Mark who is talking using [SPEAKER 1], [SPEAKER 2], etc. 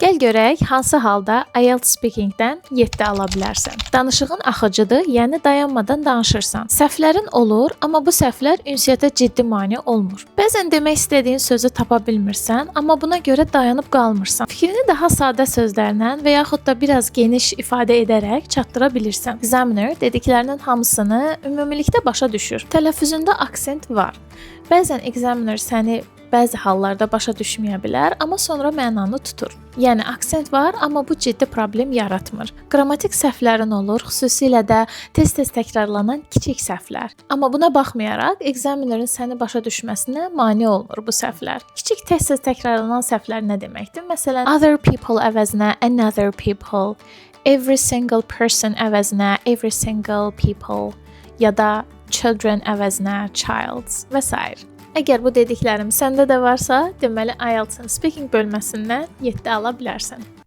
[SPEAKER 1] Gəl görək, hansı halda IELTS speakingdən 7 ala bilərsən. Danışığın axıcıdır, yəni dayanmadan danışırsan. Səhvlərin olur, amma bu səhvlər ünsiyyətə ciddi mane olmur. Bəzən demək istədiyin sözü tapa bilmirsən, amma buna görə dayanıb qalmırsan. Fikrini daha sadə sözlərlə və yaxud da biraz geniş ifadə edərək çatdıra bilirsən. Examiner dediklərinin hamısını ümumilikdə başa düşür. Tələffüzündə aksent var. Bəzən examiner səni bəzi hallarda başa düşməyə bilər, amma sonra mənanı tutur. Yəni aksent var, amma bu ciddi problem yaratmır. Qrammatik səhvlərin olur, xüsusilə də tez-tez təkrarlanan kiçik səhvlər. Amma buna baxmayaraq, examinerin səni başa düşməsinə mane olmur bu səhvlər. Kiçik tez-tez təkrarlanan səhvlər nə deməkdir? Məsələn, other people əvəzinə another people, every single person əvəzinə every single people ya da children əvəzinə childs və s. Əgər bu dediklərim səndə də varsa, deməli IELTS-ın speaking bölməsindən 7 ala bilərsən.